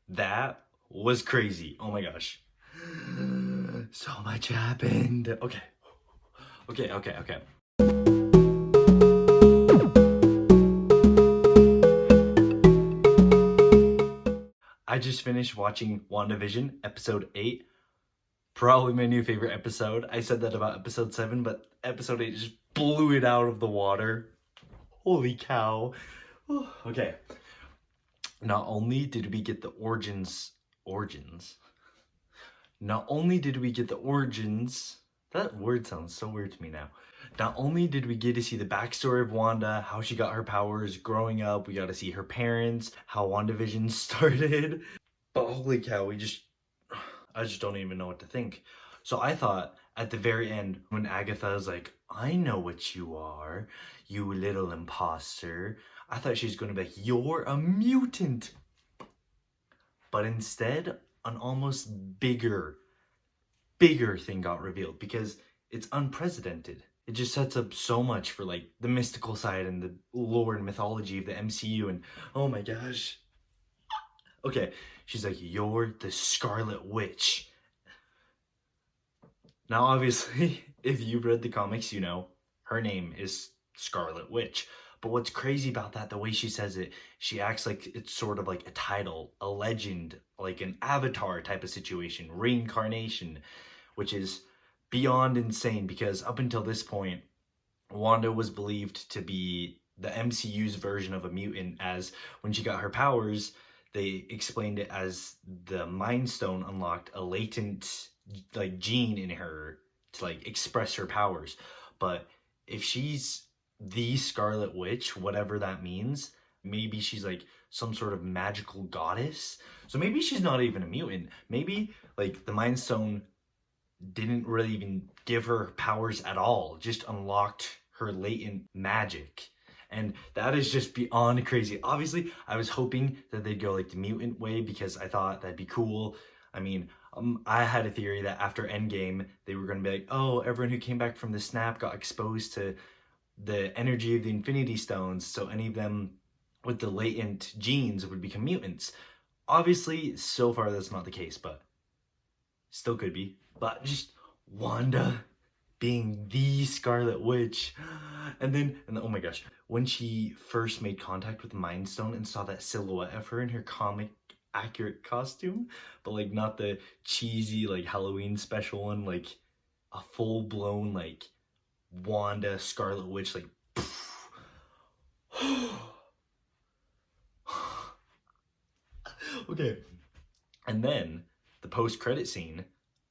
That was crazy. Oh my gosh. So much happened. Okay. I just finished watching WandaVision, episode 8. Probably my new favorite episode. I said that about episode 7, but episode 8 just blew it out of the water. Holy cow. Okay. Not only did we get the origins, not only did we get the origins, that word sounds so weird to me now. Not only did we get to see the backstory of Wanda, how she got her powers growing up, we got to see her parents, how WandaVision started, but holy cow, I just don't even know what to think. So I thought at the very end, when Agatha's like, I know what you are, you little imposter, I thought she was going to be like, you're a mutant. But instead, an almost bigger thing got revealed because it's unprecedented. It just sets up so much for like the mystical side and the lore and mythology of the MCU, and oh my gosh. Okay, she's like, you're the Scarlet Witch. Now, obviously, if you've read the comics, you know her name is Scarlet Witch. But what's crazy about that, the way she says it, she acts like it's sort of like a title, a legend, like an avatar type of situation, reincarnation, which is beyond insane because up until this point, Wanda was believed to be the MCU's version of a mutant, as when she got her powers, they explained it as the Mind Stone unlocked a latent like gene in her to like express her powers. But if she's the Scarlet Witch, whatever that means, maybe she's like some sort of magical goddess. So maybe she's not even a mutant. Maybe like the Mind Stone didn't really even give her powers at all, just unlocked her latent magic. And that is just beyond crazy. Obviously, I was hoping that they'd go like the mutant way because I thought that'd be cool. I mean, I had a theory that after Endgame, they were going to be like, oh, everyone who came back from the snap got exposed to the energy of the Infinity Stones, so any of them with the latent genes would become mutants. Obviously, so far that's not the case, but still could be. But just Wanda being the Scarlet Witch. And then oh my gosh, when she first made contact with the Mind Stone and saw that silhouette of her in her comic accurate costume, but like not the cheesy like Halloween special one, like a full-blown like Wanda Scarlet Witch, like okay. And then the post-credit scene,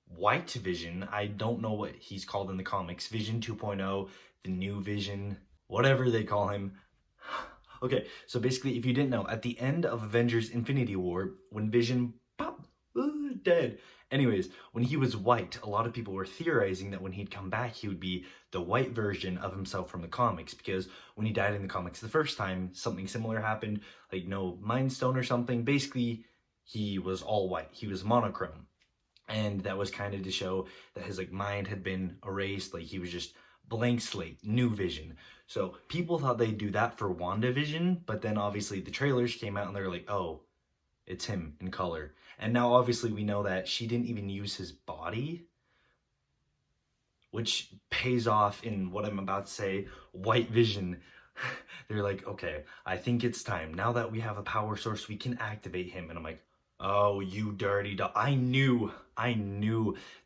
White Vision, I don't know what he's called in the comics, Vision 2.0, the new Vision, whatever they call him. Okay, so basically, if you didn't know, at the end of Avengers Infinity War, when Vision pop, dead. Anyways, when he was white, a lot of people were theorizing that when he'd come back, he would be the white version of himself from the comics, because when he died in the comics the first time, something similar happened, like no Mind Stone or something. Basically, he was all white. He was monochrome. And that was kind of to show that his like mind had been erased, like he was just blank slate, new Vision. So people thought they'd do that for WandaVision, but then obviously the trailers came out and they're like, oh, it's him in color. And now obviously we know that she didn't even use his body, which pays off in what I'm about to say, White Vision. They're like, okay, I think it's time. Now that we have a power source, we can activate him. And I'm like, oh, you dirty dog. I knew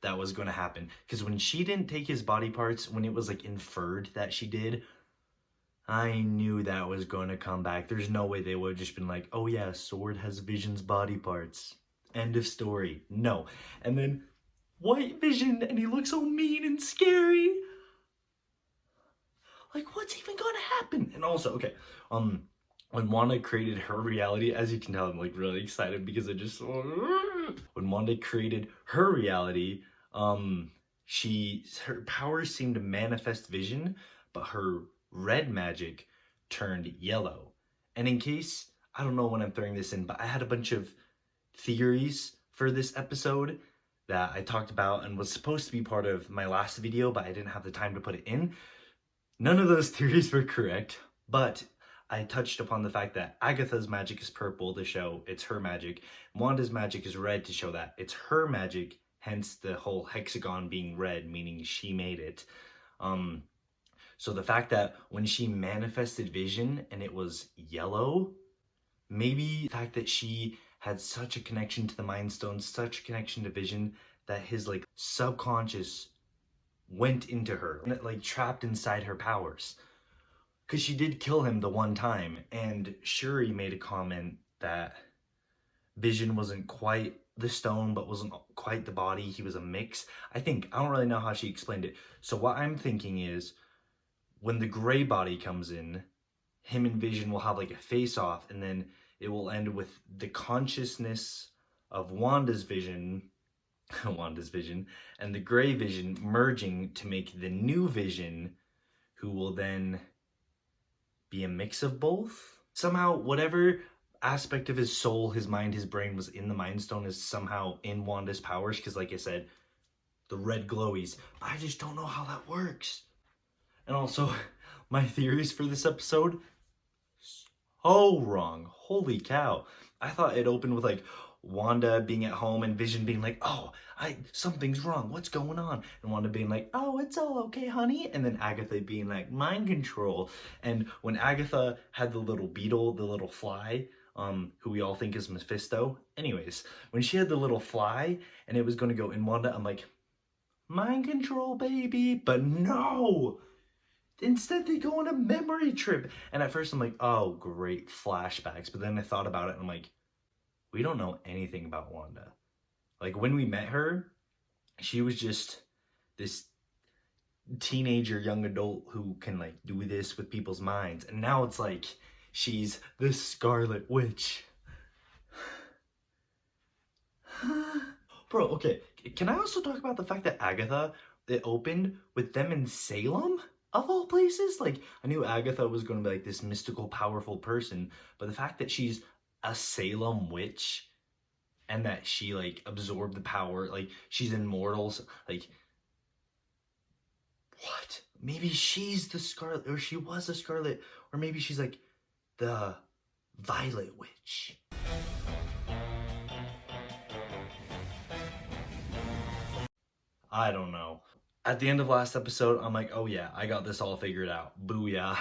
that was going to happen. Because when she didn't take his body parts, when it was like inferred that she did, I knew that was going to come back. There's no way they would have just been like, oh yeah, Sword has Vision's body parts. End of story. No. And then White Vision, and he looks so mean and scary. Like, what's even going to happen? And also, okay, when Wanda created her reality, as you can tell, I'm like really excited because I just when Wanda created her reality, her powers seemed to manifest Vision, but her red magic turned yellow. And in case, I don't know when I'm throwing this in, but I had a bunch of theories for this episode that I talked about and was supposed to be part of my last video, but I didn't have the time to put it in. None of those theories were correct, but I touched upon the fact that Agatha's magic is purple to show it's her magic. Wanda's magic is red to show that it's her magic, hence the whole hexagon being red, meaning she made it. So the fact that when she manifested Vision and it was yellow, maybe the fact that she had such a connection to the Mind Stone, such a connection to Vision, that his like subconscious went into her and it like trapped inside her powers. Because she did kill him the one time, and Shuri made a comment that Vision wasn't quite the stone, but wasn't quite the body. He was a mix. I don't really know how she explained it. So what I'm thinking is, when the gray body comes in, him and Vision will have like a face-off, and then it will end with the consciousness of Wanda's Vision, and the gray Vision merging to make the new Vision, who will then be a mix of both. Somehow, whatever aspect of his soul, his mind, his brain was in the Mind Stone is somehow in Wanda's powers, because like I said, the red glowies. I just don't know how that works. And also, my theories for this episode, so wrong. Holy cow. I thought it opened with like Wanda being at home and Vision being like, oh, something's wrong, what's going on? And Wanda being like, oh, it's all okay, honey. And then Agatha being like, mind control. And when Agatha had the little beetle, the little fly, who we all think is Mephisto. Anyways, when she had the little fly and it was going to go in Wanda, I'm like, mind control, baby. But no! Instead, they go on a memory trip. And at first I'm like, oh, great, flashbacks. But then I thought about it and I'm like, we don't know anything about Wanda. Like, when we met her, she was just this teenager, young adult who can, like, do this with people's minds. And now it's like, she's the Scarlet Witch. Bro, okay. Can I also talk about the fact that Agatha, it opened with them in Salem? Of all places? Like, I knew Agatha was going to be, like, this mystical, powerful person. But the fact that she's a Salem witch and that she like absorbed the power, like she's immortal, like what? Maybe she's the Scarlet, or she was a Scarlet, or maybe she's like the Violet Witch. I don't know. At the end of last episode, I'm like, oh yeah, I got this all figured out. Booyah.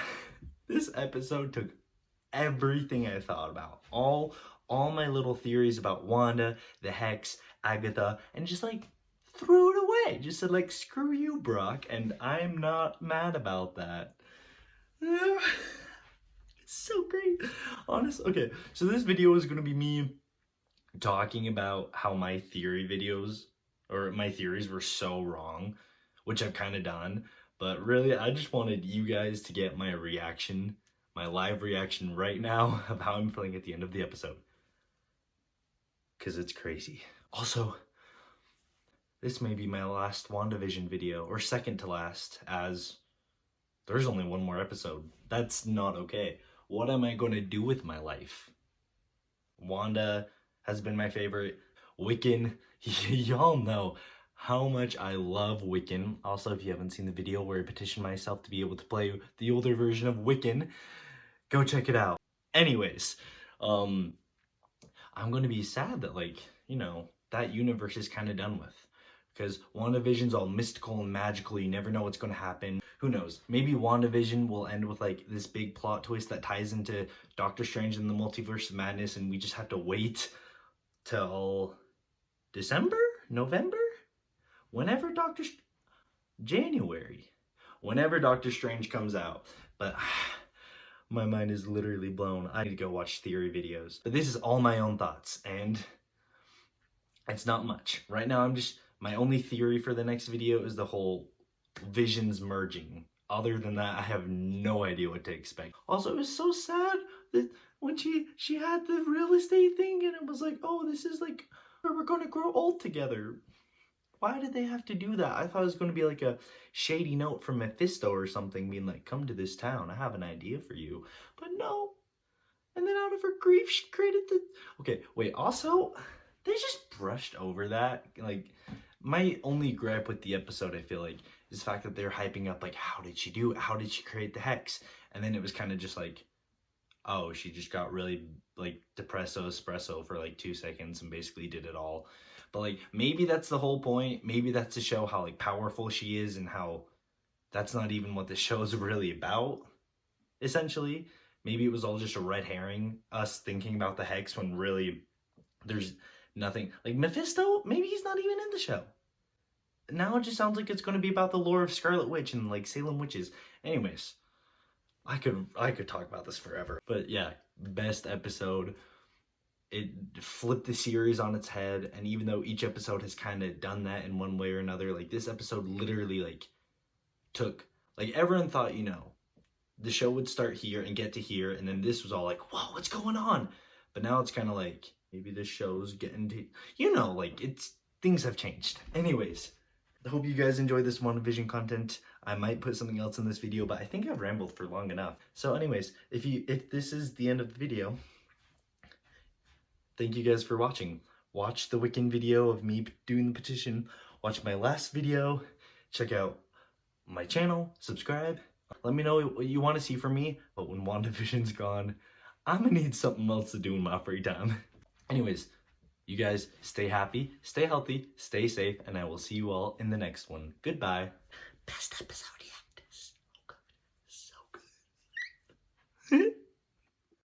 This episode took everything I thought about, all my little theories about Wanda, the Hex, Agatha, and just like threw it away. Just said like, screw you, Brock, and I'm not mad about that. It's so great. Honestly, okay, so this video is gonna be me talking about how my theories were so wrong, which I've kind of done, but really I just wanted you guys to get my reaction, my live reaction right now of how I'm feeling at the end of the episode. Because it's crazy. Also, this may be my last WandaVision video, or second to last, as there's only one more episode. That's not okay. What am I going to do with my life? Wanda has been my favorite. Wiccan, y'all know how much I love Wiccan. Also, if you haven't seen the video where I petitioned myself to be able to play the older version of Wiccan, go check it out. Anyways, I'm going to be sad that, like, you know, that universe is kind of done with. Because WandaVision's all mystical and magical. You never know what's going to happen. Who knows? Maybe WandaVision will end with, like, this big plot twist that ties into Doctor Strange and the Multiverse of Madness, and we just have to wait till December? November? Whenever January. Whenever Doctor Strange comes out. But my mind is literally blown. I need to go watch theory videos. But this is all my own thoughts, and it's not much. Right now, my only theory for the next video is the whole visions merging. Other than that, I have no idea what to expect. Also, it was so sad that when she had the real estate thing, and it was like, oh, this is like, we're gonna grow old together. Why did they have to do that? I thought it was going to be like a shady note from Mephisto or something, being like, come to this town, I have an idea for you. But no. And then out of her grief, she created the... Okay, wait, also, they just brushed over that. Like, my only gripe with the episode, I feel like, is the fact that they're hyping up, like, how did she do it? How did she create the Hex? And then it was kind of just like, oh, she just got really like depresso espresso for like 2 seconds and basically did it all. But like maybe that's the whole point. Maybe that's to show how like powerful she is and how that's not even what the show is really about, essentially. Maybe it was all just a red herring, us thinking about the hex when really there's nothing. Like Mephisto, maybe he's not even in the show. Now it just sounds like it's going to be about the lore of Scarlet Witch and like Salem witches. Anyways, I could talk about this forever. But yeah, best episode. It flipped the series on its head, and even though each episode has kind of done that in one way or another, like this episode literally like took, like everyone thought, you know, the show would start here and get to here, and then this was all like, whoa, what's going on? But now it's kind of like, maybe this show's getting to, you know, like it's, things have changed. Anyways, I hope you guys enjoy this Wandavision content. I might put something else in this video, but I think I've rambled for long enough. So anyways, if this is the end of the video, thank you guys for watching. Watch the Wiccan video of me doing the petition. Watch my last video. Check out my channel. Subscribe. Let me know what you want to see from me. But when WandaVision's gone, I'm gonna need something else to do in my free time. Anyways, you guys stay happy, stay healthy, stay safe, and I will see you all in the next one. Goodbye. Best episode yet. So good. So good.